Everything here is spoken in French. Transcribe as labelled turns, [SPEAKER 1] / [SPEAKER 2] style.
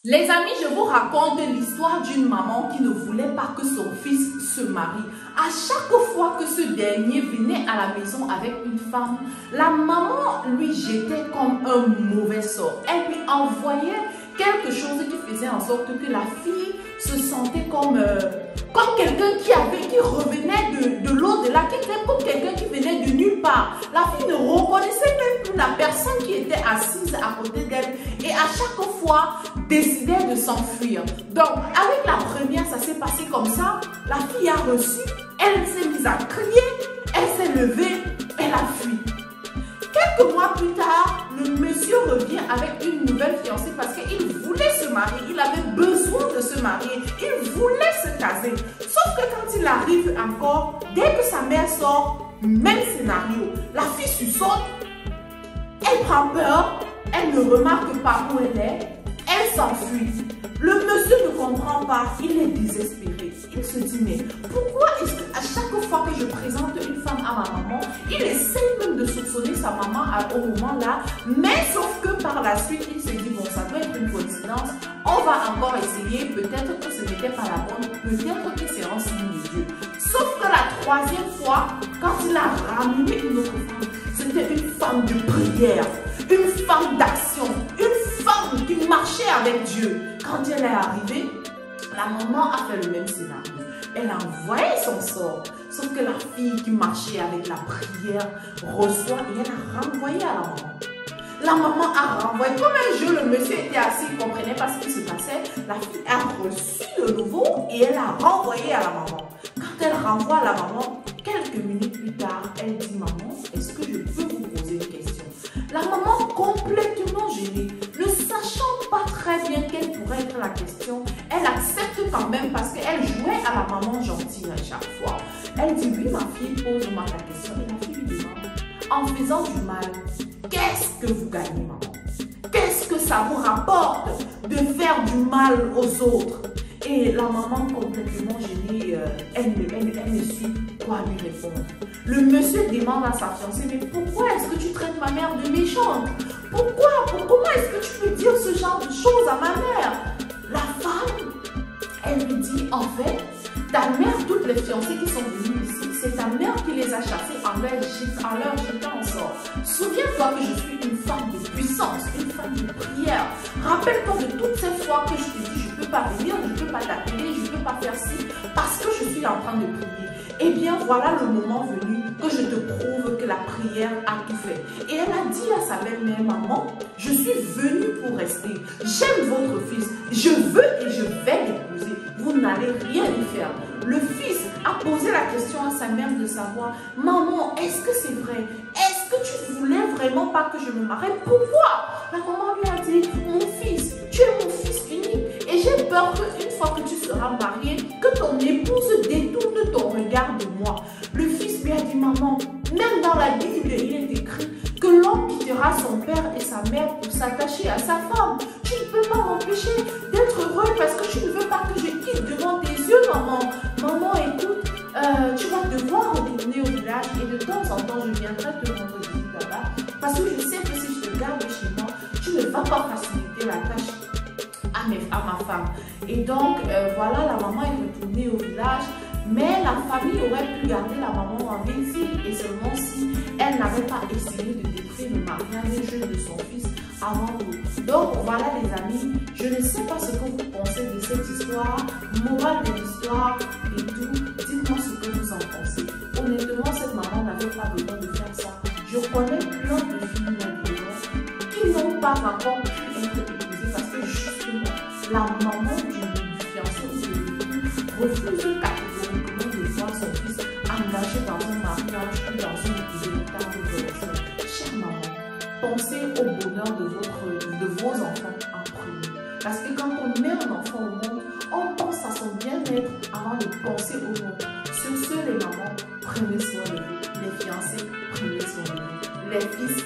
[SPEAKER 1] Les amis, je vous raconte l'histoire d'une maman qui ne voulait pas que son fils se marie. À chaque fois que ce dernier venait à la maison avec une femme, la maman lui jetait comme un mauvais sort. Elle lui envoyait quelque chose qui faisait en sorte que la fille se sentait comme quelqu'un qui revenait de l'au-delà, qui était comme quelqu'un qui venait de nulle part. La fille ne reconnaissait même plus la personne qui était assise à côté d'elle et à chaque fois décidait de s'enfuir. Donc avec la première, ça s'est passé comme ça. La fille a reçu, elle s'est mise à crier, elle s'est levée, elle a fui. Quelques mois plus tard, le monsieur revient avec une nouvelle fiancée parce qu'il voulait se marier, il avait besoin de se marier, il voulait se caser. Sauf que quand il arrive encore, dès que sa mère sort, même scénario, la fille sursaute, elle prend peur, elle ne remarque pas où elle est, elle s'enfuit. Le monsieur ne comprend pas, il est désespéré. Il se dit, mais pourquoi est-ce qu'à chaque fois que je présente une femme à ma maman, il essaie même de soupçonner sa maman au moment là, mais sauf que par la suite, il se dit, bon, ça doit être une coïncidence, on va encore essayer, peut-être que ce n'était pas la bonne, peut-être que c'est un signe de Dieu. Sauf que la troisième fois, quand il a ramené une autre femme, c'était une femme de prière, une femme d'action, une femme qui marchait avec Dieu. Quand elle est arrivée, la maman a fait le même scénario. Elle a envoyé son sort. Sauf que la fille qui marchait avec la prière reçoit et elle a renvoyé à la maman. La maman a renvoyé. Comme un jeu, le monsieur était assis, il ne comprenait pas ce qui se passait. La fille a reçu de nouveau et elle a renvoyé à la maman. Quand elle renvoie à la maman, quelques minutes plus tard, elle dit, maman, est-ce que je peux vous poser une question? La maman, complètement gênée, ne sachant pas très bien quelle pourrait être la question, elle accepte quand même parce qu'elle jouait à la maman gentille à chaque fois. Elle dit, oui, ma fille, pose-moi ta question. Et la fille lui demande, en faisant du mal, qu'est-ce que vous gagnez, maman? Qu'est-ce que ça vous rapporte de faire du mal aux autres? Et la maman, complètement gênée, elle ne sait quoi lui répondre. Le monsieur demande à sa fiancée, mais pourquoi est-ce que tu traites ma mère de méchante? Comment est-ce que tu peux dire ce genre de choses à ma mère? La femme, elle lui dit, en fait, ta mère, toutes les fiancées qui sont venues ici, c'est ta mère qui les a chassées en leur jetant en sort. Souviens-toi que je suis une femme de puissance, une femme de prière. Rappelle-toi de toutes ces fois que je te dis, je ne peux pas venir, je ne peux pas t'appeler, je ne peux pas faire ci, parce que je suis en train de prier. Eh bien, voilà le moment venu que je te prouve que la prière a tout fait. Et elle a dit à sa belle-mère, maman, je suis venue pour rester. J'aime votre fils. Je veux et je vais l'épouser. Vous n'allez rien y faire. Le fils a posé la question à sa mère de savoir, maman, est-ce que c'est vrai? Est-ce que tu voulais vraiment pas que je me marie? Pourquoi? La maman lui a dit, mon fils, tu es mon fils unique. Et j'ai peur qu'une fois que tu seras marié, que ton épouse détourne ton regard de moi. Le fils lui a dit, maman, même dans la Bible, il est écrit que l'homme quittera son père et sa mère pour s'attacher à sa femme. Tu ne peux pas m'empêcher d'être heureux parce que tu ne veux pas que je quitte devant tes yeux, maman. Maman, écoute, tu vas devoir retourner au village et de temps en temps, je viendrai te rendre visite là-bas parce que je sais que si je te garde chez moi, tu ne vas pas faciliter la tâche à ma femme. Et donc, voilà, la maman est retournée au village, mais la famille aurait pu garder la maman en exil et seulement si elle n'avait pas essayé de détruire le mariage jeune de son fils avant tout. Donc, voilà les amis, je ne sais pas ce que vous pensez de cette histoire, morale de l'histoire et tout. Dites-moi ce que vous en pensez. Honnêtement, cette maman n'avait pas besoin de faire ça. Je connais plein de filles maintenant qui n'ont pas encore pu être épousées parce que justement, la maman du fiancé ou de l'époux refuse catégoriquement de voir son fils engagé dans un mariage ou dans une véritable relation. Chère maman, pensez au bonheur de vos enfants en premier. Parce que quand on met un enfant au monde, on pense à son bien-être avant de penser au monde. Sur ce, les mamans, prenez soin de vous. Les fiancés, prenez soin de vous. Les fils,